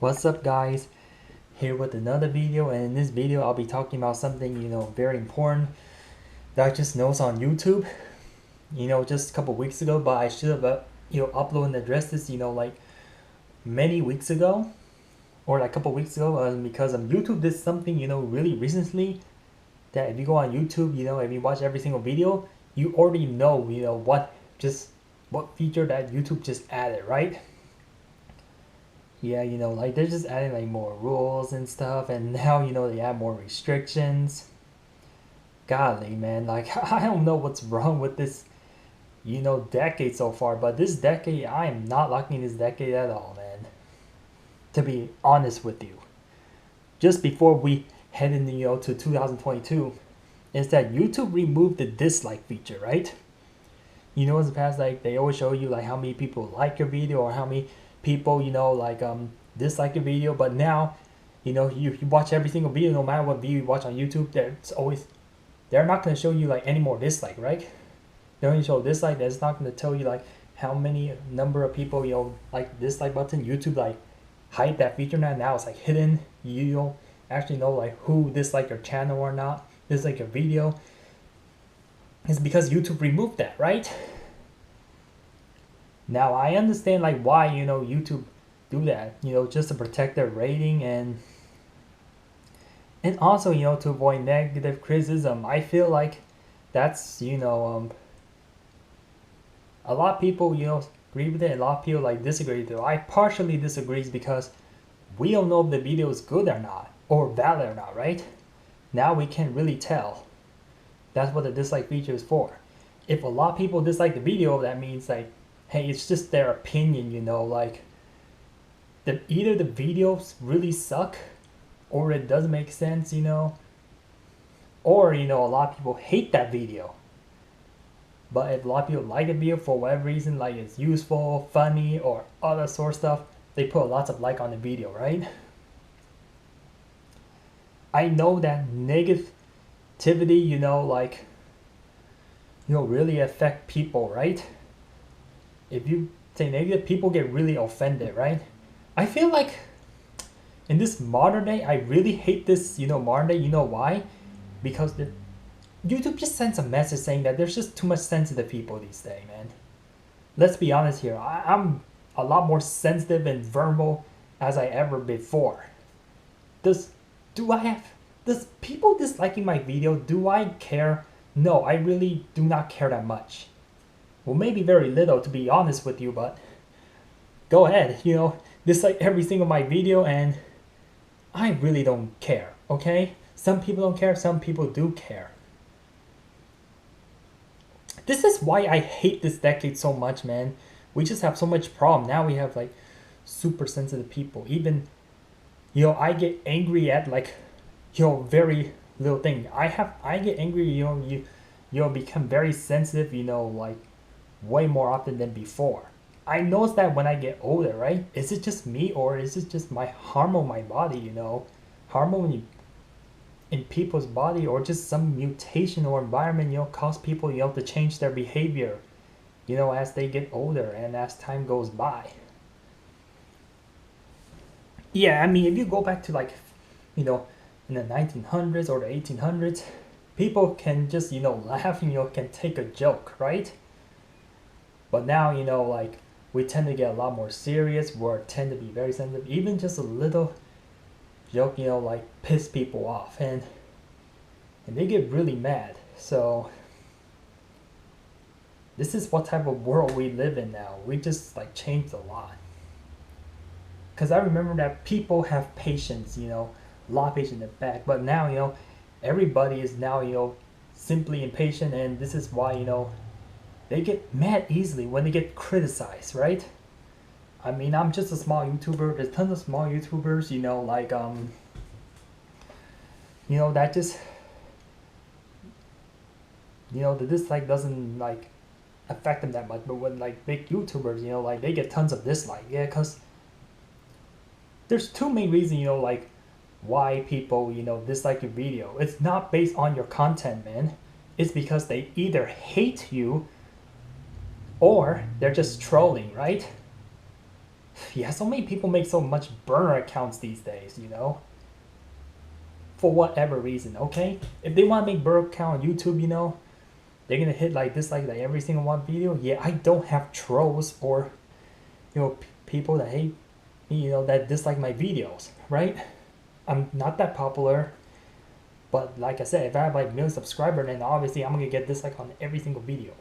What's up guys, here with another video, and in this video I'll be talking about something very important that I just noticed on YouTube just a couple weeks ago, but I should have uploaded and addressed this like many weeks ago, or like a couple weeks ago, because YouTube did something really recently that if you go on YouTube, if you watch every single video, you already know what feature that YouTube just added, right? Yeah, like they're just adding like more rules and stuff, and now they add more restrictions. Golly, man, like I don't know what's wrong with this decade so far, but this decade I am not liking this decade at all, man. To be honest with you, just before we head into to 2022, is that YouTube removed the dislike feature, right? In the past, like they always show you like how many people like your video or how many people dislike your video, but now you watch every single video, no matter what video you watch on YouTube, they're not going to show you like any more dislike, right? They only show dislike. That's not going to tell you like how many number of people like dislike button. YouTube like hide that feature now it's like hidden. You don't actually know like who disliked your channel or not, dislike your video. It's because YouTube removed that, right? Now I understand like why YouTube do that, just to protect their rating and also to avoid negative criticism. I feel like that's a lot of people agree with it, a lot of people like disagree with it. I partially disagree because we don't know if the video is good or not, or valid or not, right? Now we can't really tell. That's what the dislike feature is for. If a lot of people dislike the video, that means like, hey, it's just their opinion, like either the videos really suck or it doesn't make sense, or a lot of people hate that video. But if a lot of people like the video for whatever reason, like it's useful, funny, or other sort of stuff, they put lots of like on the video, right? I know that negativity, really affect people, right? If you say negative, people get really offended, right? I feel like in this modern day, I really hate this, modern day. You know why? Because YouTube just sends a message saying that there's just too much sensitive people these days, man. Let's be honest here. I'm a lot more sensitive and verbal as I ever before. Does people disliking my video, do I care? No, I really do not care that much. Well, maybe very little, to be honest with you, but go ahead, dislike every single my video and I really don't care, okay? Some people don't care, some people do care. This is why I hate this decade so much, man. We just have so much problem. Now we have like super sensitive people. Even, I get angry at like, very little thing. I get angry, you become very sensitive, like way more often than before. I notice that when I get older, right? Is it just me or is it just my hormone, my body, hormone in people's body, or just some mutation or environment, cause people, to change their behavior, as they get older and as time goes by. Yeah, I mean, if you go back to like, in the 1900s or the 1800s, people can just, laugh, can take a joke, right? But now, like, we tend to get a lot more serious. We tend to be very sensitive. Even just a little joke, like piss people off, and they get really mad. So this is what type of world we live in now. We just like changed a lot. Because I remember that people have patience, a lot of patience in the back. But now, everybody is now, simply impatient, and this is why, they get mad easily when they get criticized, right? I mean, I'm just a small YouTuber. There's tons of small YouTubers, like, that just, the dislike doesn't, like, affect them that much. But when, like, big YouTubers, like, they get tons of dislike. Yeah, because there's two main reasons, like, why people, dislike your video. It's not based on your content, man. It's because they either hate you or they're just trolling, right? Yeah, so many people make so much burner accounts these days, you know, for whatever reason. Okay, if they want to make burner account on YouTube, you know, they're gonna hit like dislike like every single one video. Yeah, I don't have trolls or people that hate me, that dislike my videos, right? I'm not that popular, but like I said, if I have like million subscribers, then obviously I'm gonna get dislike on every single video.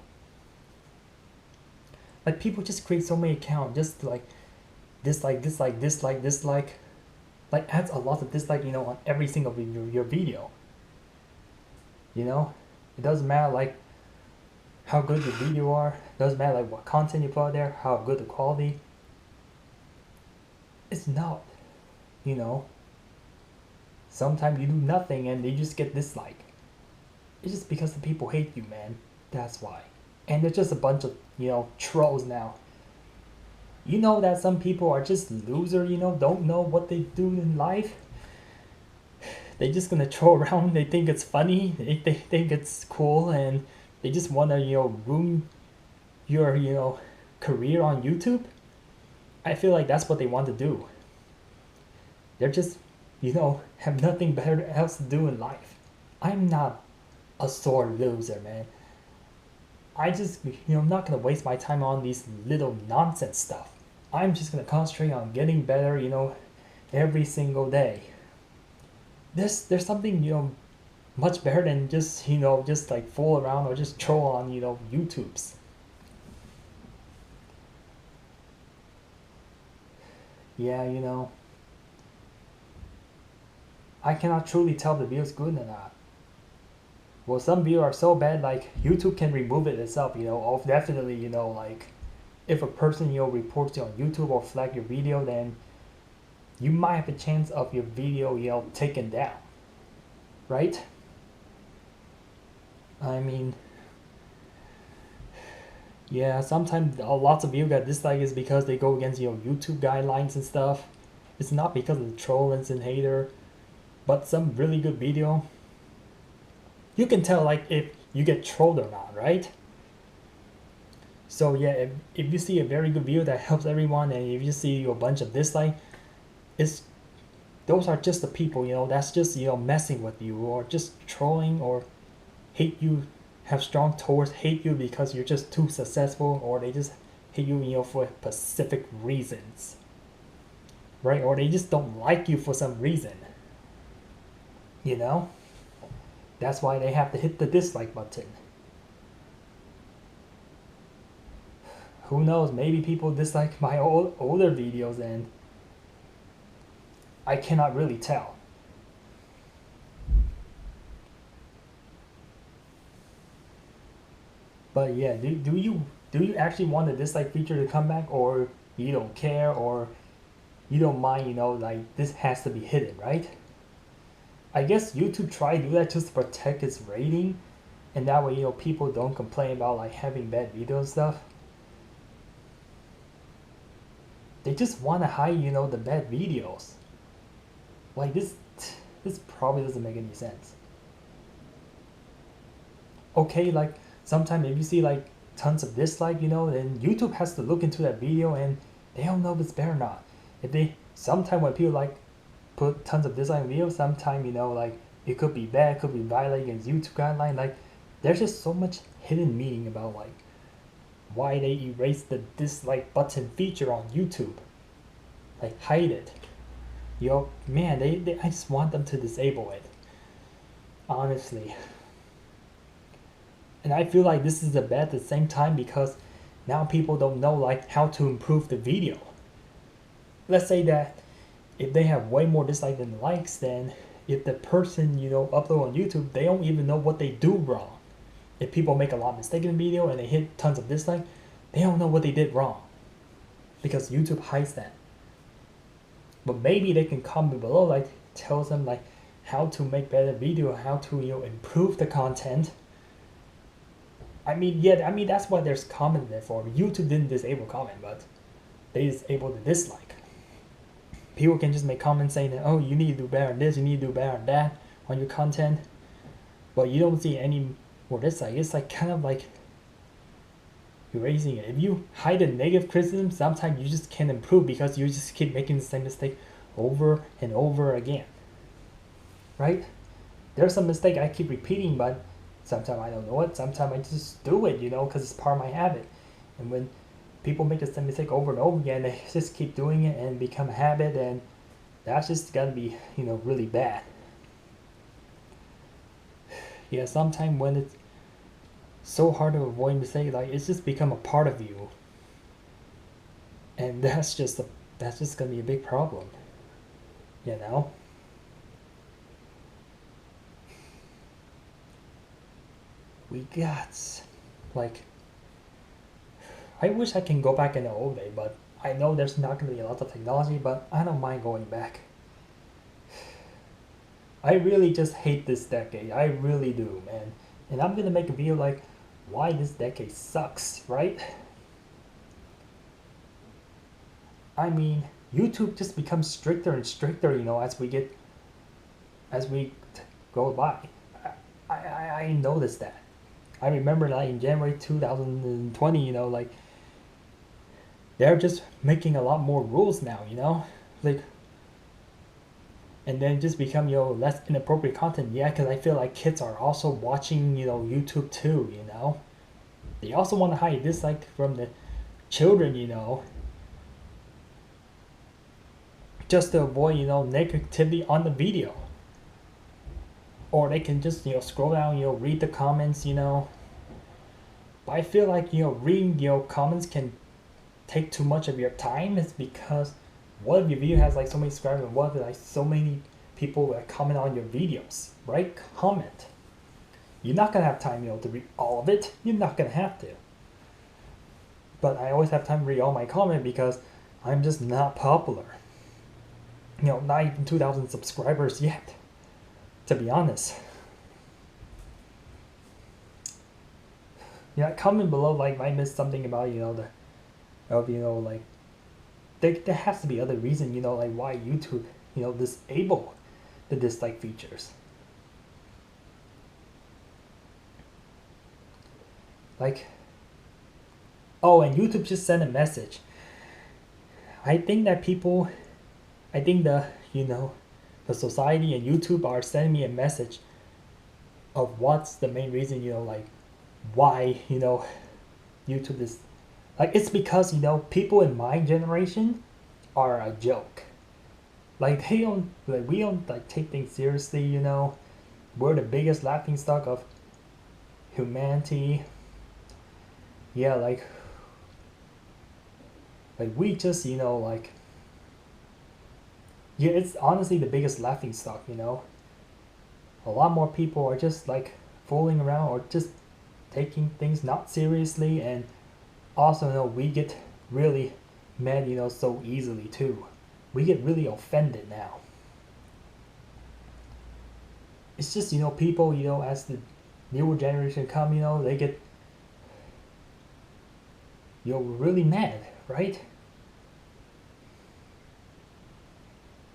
Like people just create so many accounts just to like dislike, dislike, dislike, dislike, like adds a lot of dislike, on every single your video. It doesn't matter like how good your video are. It doesn't matter like what content you put out there, how good the quality. It's not, you know. Sometimes you do nothing and they just get dislike. It's just because the people hate you, man. That's why. And there's just a bunch of, trolls now. You know that some people are just loser, don't know what they do in life. They just gonna troll around. They think it's funny. They think it's cool, and they just wanna, ruin your, career on YouTube. I feel like that's what they want to do. They're just, have nothing better else to do in life. I'm not a sore loser, man. I just, I'm not gonna waste my time on these little nonsense stuff. I'm just gonna concentrate on getting better, every single day. There's something, much better than just, just like fool around or just troll on, YouTubes. Yeah, I cannot truly tell if the video is good or not. Well, some videos are so bad, like YouTube can remove it itself, or definitely, like if a person, reports you on YouTube or flag your video, then you might have a chance of your video, taken down, right? I mean, yeah, sometimes lots of videos get disliked is because they go against, YouTube guidelines and stuff. It's not because of the trolls and hater, but some really good video, you can tell like if you get trolled or not, right? So yeah, if you see a very good video that helps everyone, and if you see a bunch of dislike, those are just the people, that's just, messing with you, or just trolling, or hate you, have strong towards hate you because you're just too successful, or they just hate you, for specific reasons, right? Or they just don't like you for some reason, That's why they have to hit the dislike button. Who knows, maybe people dislike my older videos and I cannot really tell. But yeah, do you actually want the dislike feature to come back, or you don't care, or you don't mind, like this has to be hidden, right? I guess YouTube tried to do that just to protect its rating, and that way, people don't complain about like having bad videos and stuff. They just want to hide, the bad videos. Like this probably doesn't make any sense. Okay, like sometimes if you see like tons of dislike, then YouTube has to look into that video and they don't know if it's bad or not. Sometimes when people like put tons of dislike videos, sometimes, like it could be bad, could be violating against YouTube guideline. Like there's just so much hidden meaning about like why they erased the dislike button feature on YouTube. Like hide it. Man, I just want them to disable it. Honestly. And I feel like this is a bad at the same time because now people don't know like how to improve the video. Let's say that if they have way more dislikes than likes, then if the person, upload on YouTube, they don't even know what they do wrong. If people make a lot of mistakes in the video and they hit tons of dislikes, they don't know what they did wrong. Because YouTube hides that. But maybe they can comment below, like tells them like how to make better video, how to improve the content. I mean, that's what there's comment there for. YouTube didn't disable comment, but they disabled the dislike. People can just make comments saying that, oh, you need to do better on this, you need to do better on that on your content, but you don't see any more dislike. It's like kind of like erasing it. If you hide the negative criticism, sometimes you just can't improve because you just keep making the same mistake over and over again, right? There's some mistake I keep repeating, but sometimes I don't know it. Sometimes I just do it, because it's part of my habit. And when people make the same mistake over and over again, they just keep doing it and become a habit, and that's just gotta be, really bad. Yeah, sometimes when it's so hard to avoid mistakes, like it's just become a part of you, and that's just gonna be a big problem, We got, like, I wish I can go back in the old day, but I know there's not gonna be a lot of technology, but I don't mind going back. I really just hate this decade. I really do, man. And I'm gonna make a video like why this decade sucks, right? I mean, YouTube just becomes stricter and stricter, as we go by. I noticed that. I remember like in January 2020, like they're just making a lot more rules now, like, and then just become less inappropriate content. Yeah, because I feel like kids are also watching YouTube too. They also want to hide this like from the children, just to avoid negativity on the video. Or they can just scroll down, read the comments, But I feel like reading comments can take too much of your time. It's because what if your video has like so many subscribers, and what if like so many people that comment on your videos, right? Comment. You're not gonna have time, to read all of it. You're not gonna have to. But I always have time to read all my comments because I'm just not popular. Not even 2,000 subscribers yet, to be honest. Yeah, comment below like if I missed something about like there has to be other reason like why YouTube disable the dislike features. Like, oh, and YouTube just sent a message. I think that the society and YouTube are sending me a message of what's the main reason like why YouTube is like, it's because people in my generation are a joke. Like we don't like take things seriously. We're the biggest laughing stock of humanity. Yeah, like we just like, yeah, it's honestly the biggest laughing stock. A lot more people are just like fooling around or just taking things not seriously, and also we get really mad so easily too. We get really offended now. It's just people as the newer generation come, they get really mad, right?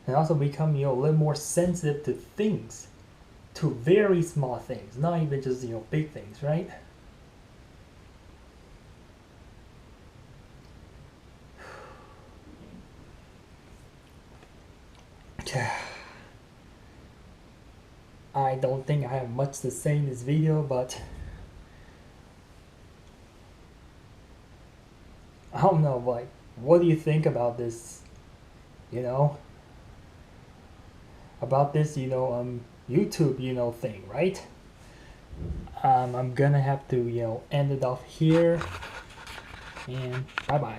And also become a little more sensitive to things, to very small things, not even just big things, right? I don't think I have much to say in this video, but I don't know, like, what do you think about this, about this, YouTube, thing, right? I'm gonna have to, end it off here, and bye-bye.